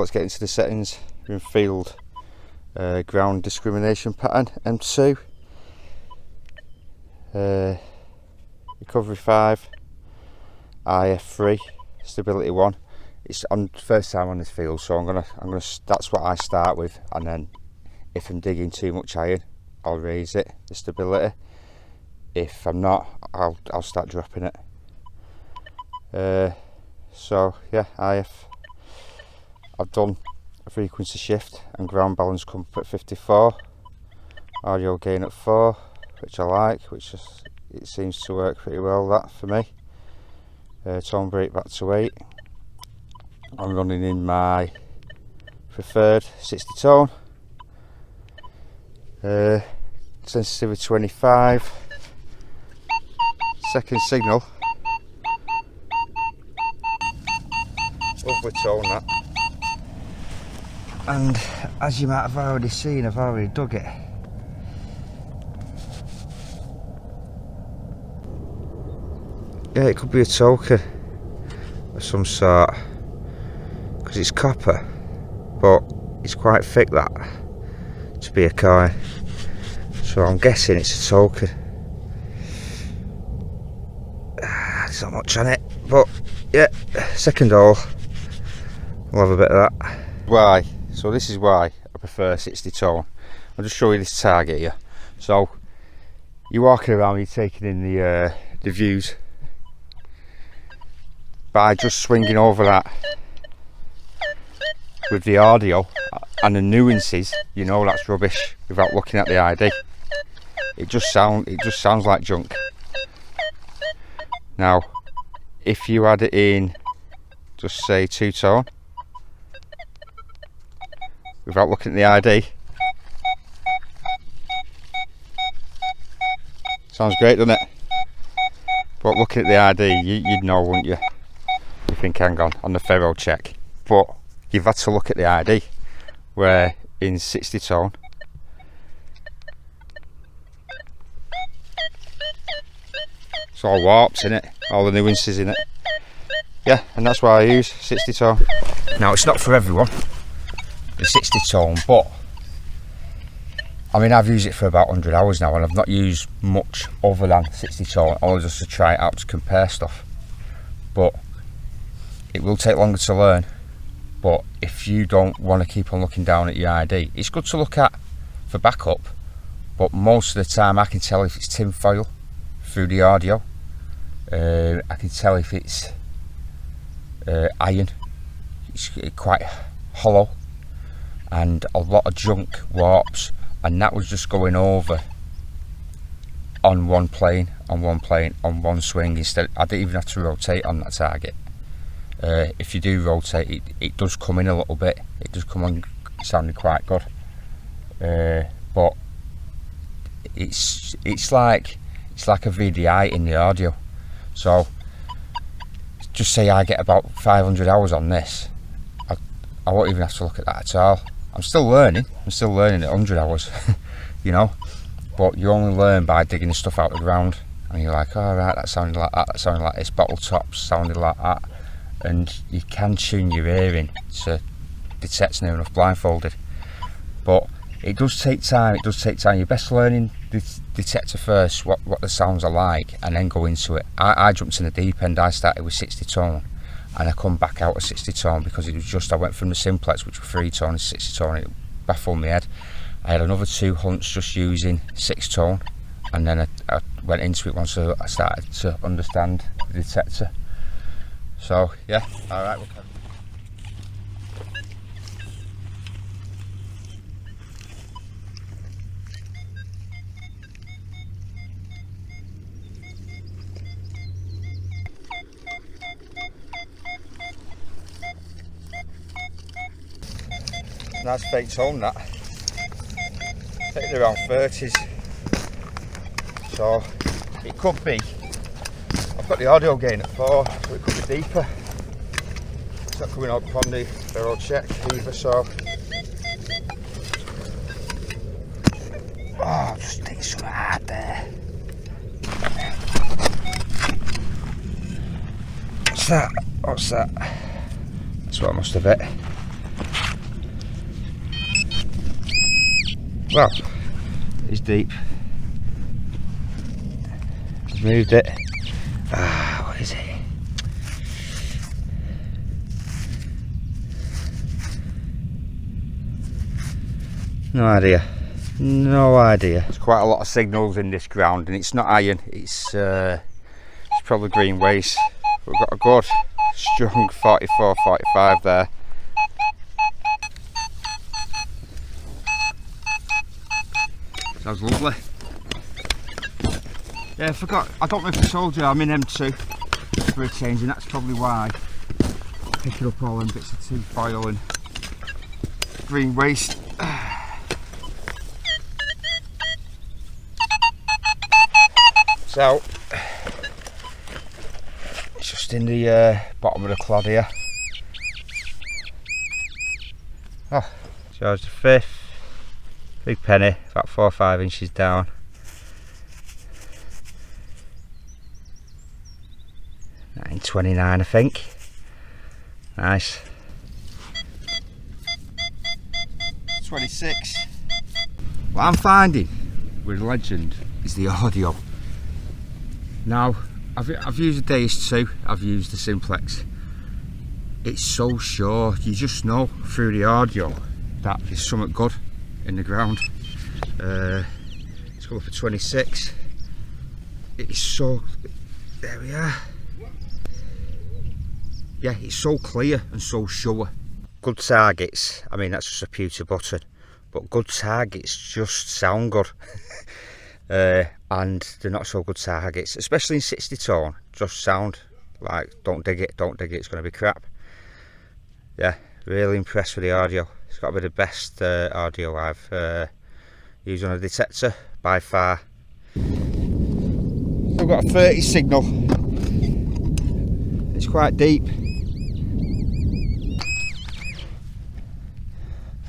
let's get into the settings. We're in field ground discrimination pattern M2, recovery 5, IF3, stability 1. It's on first time on this field, so I'm gonna that's what I start with, and then if I'm digging too much iron, I'll raise it, the stability. If I'm not, I'll start dropping it. So yeah, I've done a frequency shift and ground balance come up at 54, audio gain at 4, which I like, it seems to work pretty well, that for me. Tone break back to 8. I'm running in my preferred 60 tone, sensitivity 25, second signal, lovely tone that, and as you might have already seen, I've already dug it. Yeah, it could be a token of some sort, because it's copper, but it's quite thick that to be a coin, so I'm guessing it's a token. There's not much on it, but yeah, second hole, we'll have a bit of that. Why? So this is why I prefer 60 tone. I'll just show you this target here. So you're walking around, you're taking in the views by just swinging over that with the audio and the nuances. You know that's rubbish without looking at the ID. It just sounds like junk. Now, if you add it in, just say 2 tone, without looking at the ID, sounds great, doesn't it? But looking at the ID, you'd know, wouldn't you? You think, hang on the ferro check. But you've had to look at the ID, where in 60 tone, it's all warps in it, all the nuances in it. Yeah, and that's why I use 60 tone. Now, it's not for everyone, the 60 tone, but I mean, I've used it for about 100 hours now, and I've not used much other than 60 tone, only just to try it out to compare stuff. But it will take longer to learn. But if you don't want to keep on looking down at your ID, it's good to look at for backup, but most of the time I can tell if it's tin foil through the audio. I can tell if it's iron. It's quite hollow, and a lot of junk warps, and that was just going over on one plane, on one swing. Instead, I didn't even have to rotate on that target. If you do rotate, it does come in a little bit. It does come on sounding quite good, but it's like a VDI in the audio. So just say I get about 500 hours on this, I won't even have to look at that at all. I'm still learning at 100 hours, you know, but you only learn by digging the stuff out of the ground, and you're like, all right, that sounded like that sounded like this, bottle tops sounded like that, and you can tune your hearing to detect near enough blindfolded. But it does take time, you're best learning the detector first, what the sounds are like, and then go into it. I jumped in the deep end. I started with 60 tone, and I come back out at 60 tone because it was just, I went from the simplex, which were 3 tone, to 60 tone. It baffled my head. I had another 2 hunts just using 6 tone, and then I went into it once I started to understand the detector. So yeah, all right. Nice fake tone that. Taking around 30s. So it could be, I've got the audio gain at 4, so it could be deeper. It's not coming up on the ferro check either, so oh, just think so hard there. What's that? That's what I must have hit. Well, it's deep. I've moved it. What is it? No idea. No idea. There's quite a lot of signals in this ground, and it's not iron. It's probably green waste. We've got a good, strong 44, 45 there. Sounds lovely. Yeah, I forgot. I don't know if I told you I'm in M2 for a change, and that's probably why. Picking up all them bits of tin foil and green waste. So, it's just in the bottom of the clod here. Oh, George V, big penny, about 4 or 5 inches down. $9.29, I think. Nice. 26. What I'm finding with Legend is the audio. Now, I've used the DS2, I've used the Simplex. It's so sure, you just know through the audio that there's something good in the ground. Let's go up for 26. It's so, there we are. Yeah, it's so clear and so sure. Good targets, I mean that's just a pewter button, but good targets just sound good. And they're not so good targets, especially in 60 tone, just sound like don't dig it, it's going to be crap. Yeah, really impressed with the audio. It's got to be the best audio I've used on a detector by far. We've got a 30 signal, it's quite deep.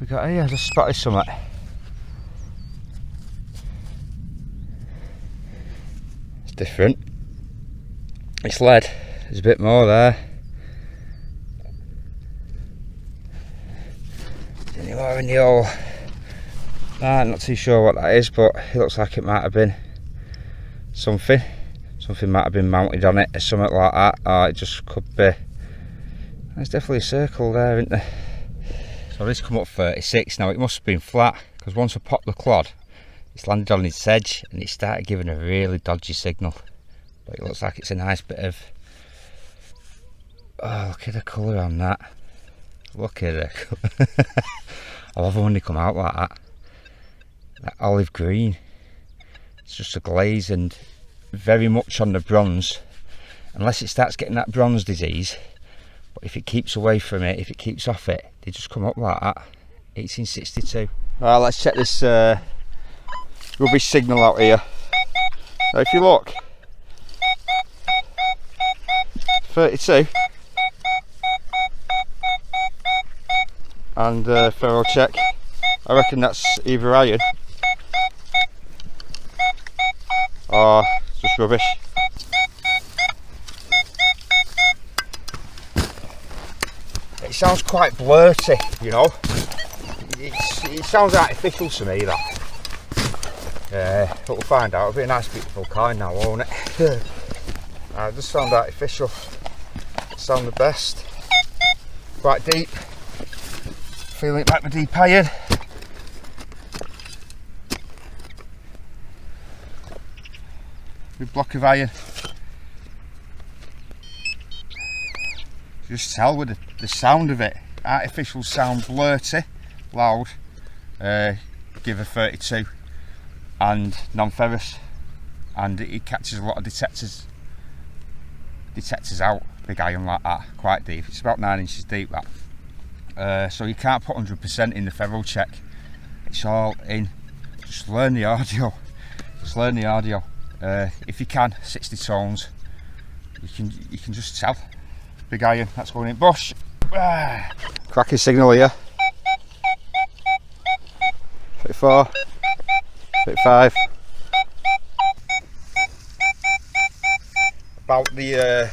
We got here, I just spotted something. Different. It's lead. There's a bit more there. Is any more in the hole? I'm not too sure what that is, but it looks like it might have been something. Something might have been mounted on it or something like that. Or it just could be. There's definitely a circle there, isn't there? So this come up 36. Now it must have been flat, because once I popped the clod, it's landed on its edge and it started giving a really dodgy signal. But it looks like it's a nice bit of, oh, look at the colour on that. Look at it. I love it when they come out like that. That olive green. It's just a glaze and very much on the bronze. Unless it starts getting that bronze disease. But if it keeps away from it, if it keeps off it, they just come up like that. 1862. Right, let's check this rubbish signal out here. Now if you look, 32, and ferro check, I reckon that's either iron or just rubbish. It sounds quite blurty, you know. It sounds artificial to me, that. But we'll find out. It'll be a nice beautiful coin now, won't it? It does sound artificial. Sound the best. Quite deep. Feeling it like my deep iron. Big block of iron. Just tell with the sound of it. Artificial sound, blurty, loud. Give a 32. And non-ferrous, and it catches a lot of detectors out. Big iron like that, quite deep. It's about 9 inches deep, that. So you can't put 100% in the ferrule check. It's all in. Just learn the audio. Just learn the audio. If you can, 60 tones. You can just tell. Big iron. That's going in bush. Cracking signal here. 34. 35. About the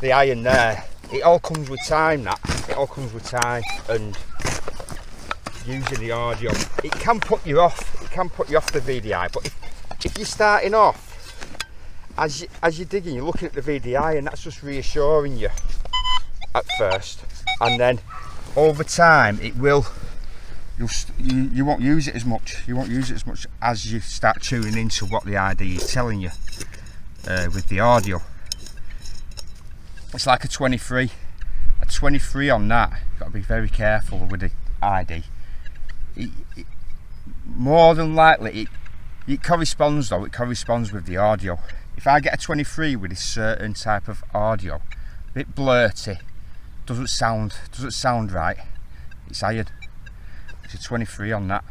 iron there, it all comes with time, that. It all comes with time, and using the audio. It can put you off. It can put you off the VDI. But if you're starting off, as you're digging, you're looking at the VDI, and that's just reassuring you at first. And then over time, it will. You won't use it as much. You won't use it as much as you start tuning into what the ID is telling you with the audio. It's like a 23. A 23 on that. You've got to be very careful with the ID. More than likely, it corresponds though. It corresponds with the audio. If I get a 23 with a certain type of audio, a bit blurty, doesn't sound right, it's iron. It's a 23 on that.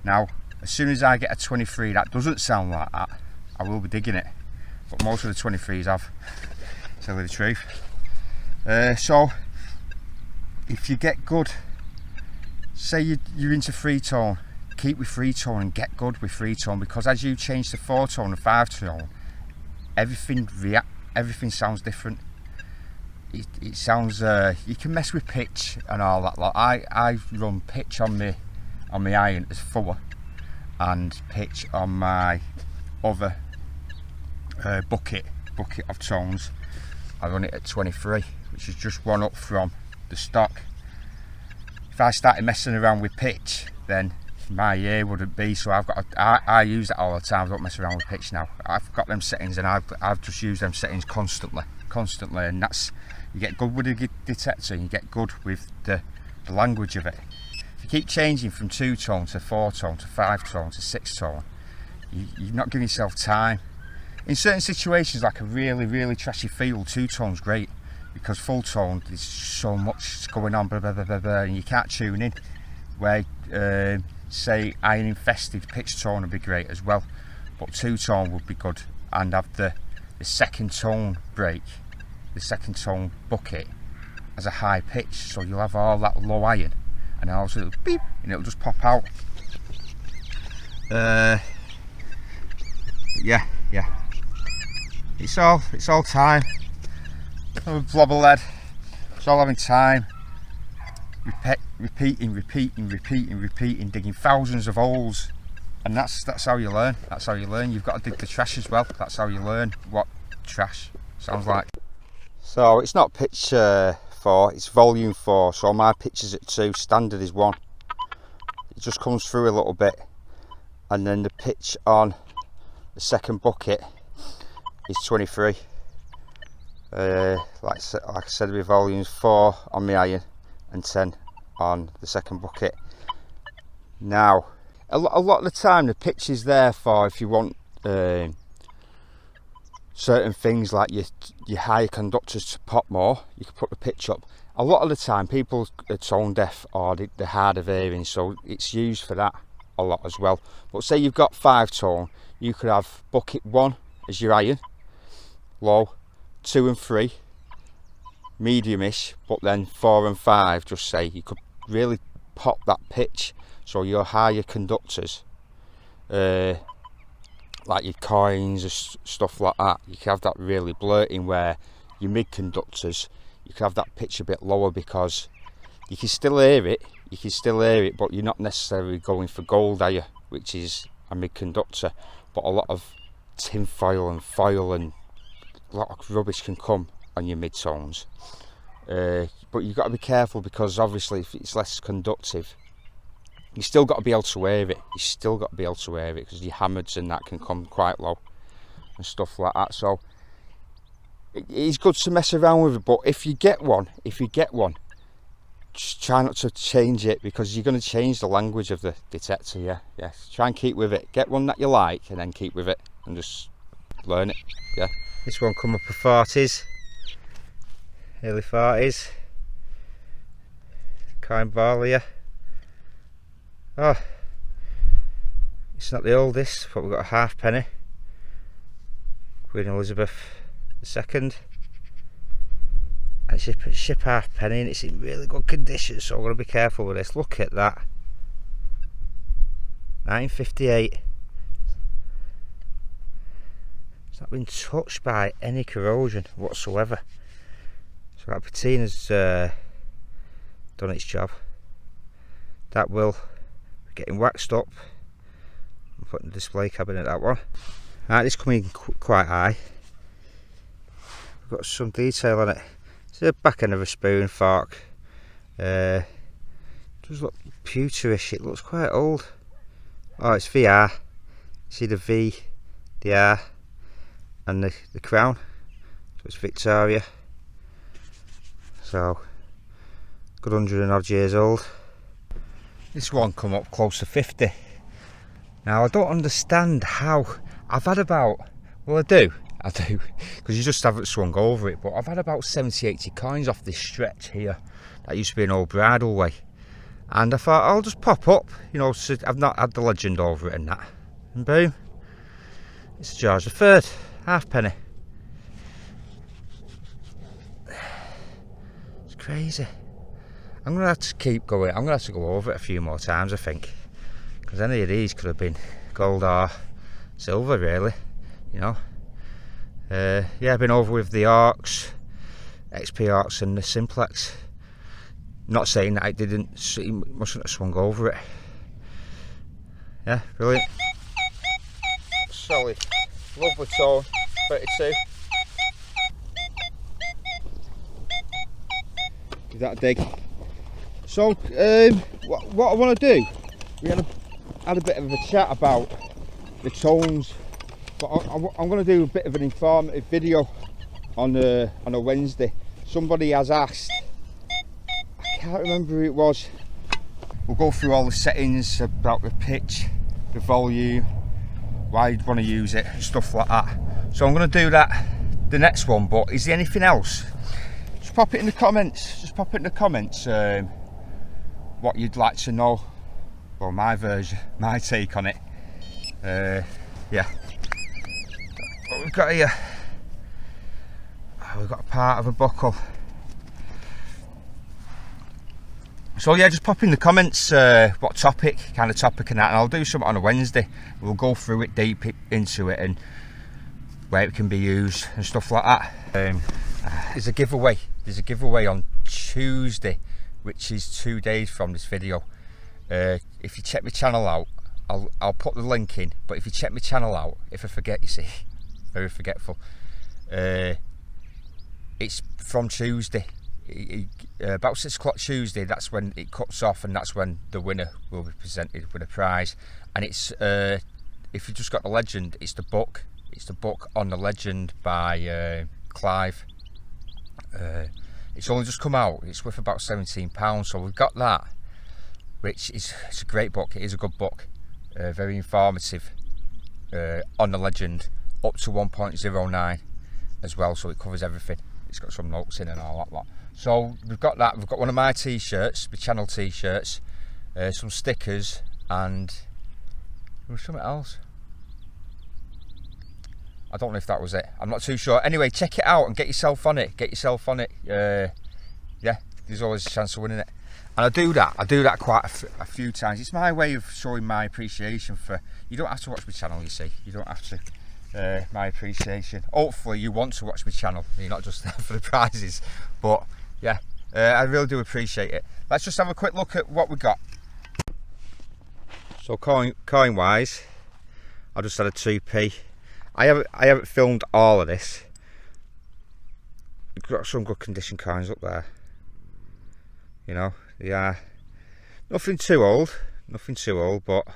Now, as soon as I get a 23 that doesn't sound like that, I will be digging it. But most of the 23s have, to tell you the truth. So, if you get good, say you're into free tone, keep with free tone and get good with free tone, because as you change to 4 tone and 5 tone, everything sounds different. It sounds, you can mess with pitch and all that lot. I run pitch on my iron as 4 and pitch on my other bucket of tones. I run it at 23, which is just one up from the stock. If I started messing around with pitch, then my ear wouldn't be. So I use that all the time. I don't mess around with pitch now. I've got them settings, and I've just used them settings constantly, and that's, you get good with the detector, and you get good with the language of it. If you keep changing from 2 tone to 4 tone to 5 tone to 6 tone, you're not giving yourself time. In certain situations, like a really trashy field, 2 tone's great, because full tone there's so much going on, blah, blah, blah, blah, blah, and you can't tune in. Where say iron infested, pitch tone would be great as well, but 2 tone would be good, and have the second tone break, the second tone bucket as a high pitch, so you'll have all that low iron, and also it'll beep and it'll just pop out. Yeah, it's all time. Blobber lead, it's all having time. Repeating, digging thousands of holes, and that's how you learn. That's how you learn. You've got to dig the trash as well. That's how you learn what trash sounds like. So it's not pitch 4, it's volume 4. So my pitch is at 2, standard is 1. It just comes through a little bit, and then the pitch on the second bucket is 23. Like I said, with volumes 4 on my iron and 10 on the second bucket. Now, a lot of the time the pitch is there for if you want certain things like your higher conductors to pop more, you can put the pitch up. A lot of the time people are tone deaf or they're hard of hearing, so it's used for that a lot as well. But say you've got 5 tone, you could have bucket 1 as your iron, low, 2 and 3 medium-ish, but then 4 and 5, just say, you could really pop that pitch, so your higher conductors, like your coins or stuff like that, you can have that really blurting, where your mid conductors, you can have that pitch a bit lower, because you can still hear it, but you're not necessarily going for gold, are you, which is a mid conductor. But a lot of tin foil and foil and a lot of rubbish can come on your mid-tones, but you've got to be careful, because obviously if it's less conductive, you still got to be able to hear it. Because your hammers and that can come quite low and stuff like that. So it is good to mess around with it, but if you get one, just try not to change it, because you're going to change the language of the detector. Yeah. Try and keep with it. Get one that you like, and then keep with it, and just learn it. Yeah. This one come up a 40s, early 40s. Coin ball here. Oh, it's not the oldest, but we've got a halfpenny. Queen Elizabeth II. And it's a ship halfpenny, and it's in really good condition, so I'm going to be careful with this. Look at that. 1958. It's not been touched by any corrosion whatsoever. So that patina's done its job. that will be getting waxed up. I'm putting the display cabinet, that one. Right, this coming quite high. We've got some detail on it. It's the back end of a spoon fork. It does look pewterish, it looks quite old. Oh, it's VR. See the V, the R, and the crown. So it's Victoria. So, good 100 and odd years old. This one come up close to 50. Now I don't understand how. I've had about, well I do, because you just haven't swung over it, but I've had about 70-80 coins off this stretch here. That used to be an old bridle way. And I thought I'll just pop up, you know, so I've not had the legend over it and that. And boom, it's a George III, halfpenny. It's crazy. I'm going to have to keep going. I'm going to have to go over it a few more times, I think. Because any of these could have been gold or silver, really, you know. Yeah, I've been over with the Orcs, XP Orcs and the Simplex. Not saying that I didn't, mustn't have swung over it. Yeah, brilliant. Solid, lovely tone, 32. Is that a dig? So, what I want to do, we had a bit of a chat about the tones, but I'm going to do a bit of an informative video on a Wednesday. Somebody has asked, I can't remember who it was. We'll go through all the settings about the pitch, the volume, why you'd want to use it, and stuff like that. So I'm going to do that the next one, but is there anything else? Just pop it in the comments. Just pop it in the comments. What you'd like to know, well, my version, my take on it. Yeah. What we've got here, we've got a part of a buckle. So yeah, just pop in the comments what topic, kind of topic and that, and I'll do something on a Wednesday. We'll go through it deep into it and where it can be used and stuff like that. There's a giveaway. There's a giveaway on Tuesday, which is 2 days from this video. If you check my channel out, I'll put the link in, but if you check my channel out, if I forget, you see, very forgetful, it's from Tuesday, about 6 o'clock Tuesday. That's when it cuts off, and that's when the winner will be presented with a prize. And it's if you just got the legend, it's the book on the legend by Clive. It's only just come out. It's worth about £17, so we've got that, which is, it's a great book. It is a good book, very informative on the legend, up to 1.09 as well, so it covers everything. It's got some notes in and all that lot. So we've got that. We've got one of my t-shirts, my channel t-shirts, some stickers, and there was something else. I don't know if that was it. I'm not too sure. Anyway, check it out and get yourself on it. Get yourself on it. Yeah, there's always a chance of winning it. And I do that quite a few times. It's my way of showing my appreciation for. You don't have to watch my channel, you see. You don't have to. My appreciation. Hopefully, you want to watch my channel. You're not just there for the prizes. But yeah, I really do appreciate it. Let's just have a quick look at what we got. So coin wise, I just had a 2p. I haven't filmed all of this. We've got some good condition coins up there. You know, they are nothing too old, but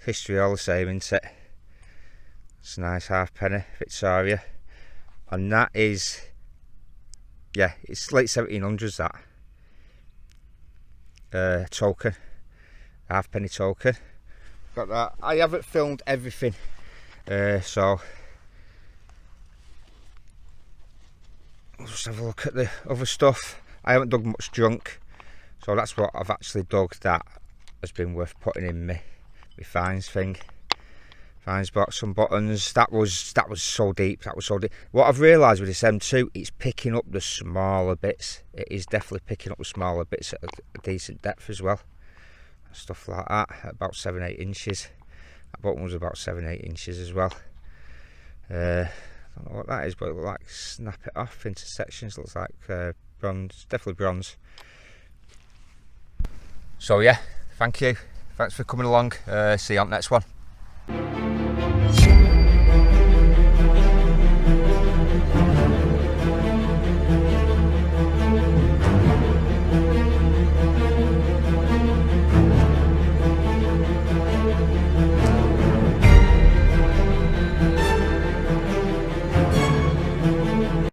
history all the same, isn't it? It's a nice halfpenny Victoria, and that is, yeah, it's late 1700s. That token, halfpenny token. Got that. I haven't filmed everything, so we'll just have a look at the other stuff. I haven't dug much junk, so that's what I've actually dug that has been worth putting in my fines thing. Fines bought some buttons. That was so deep. That was so deep. What I've realised with this M2, it's picking up the smaller bits. It is definitely picking up the smaller bits at a decent depth as well. Stuff like that, at about 7-8 inches. That button was about 7-8 inches as well. I don't know what that is, but it looks like snap it off into sections. Looks like bronze, definitely bronze. So yeah, thank you. Thanks for coming along. See you on the next one.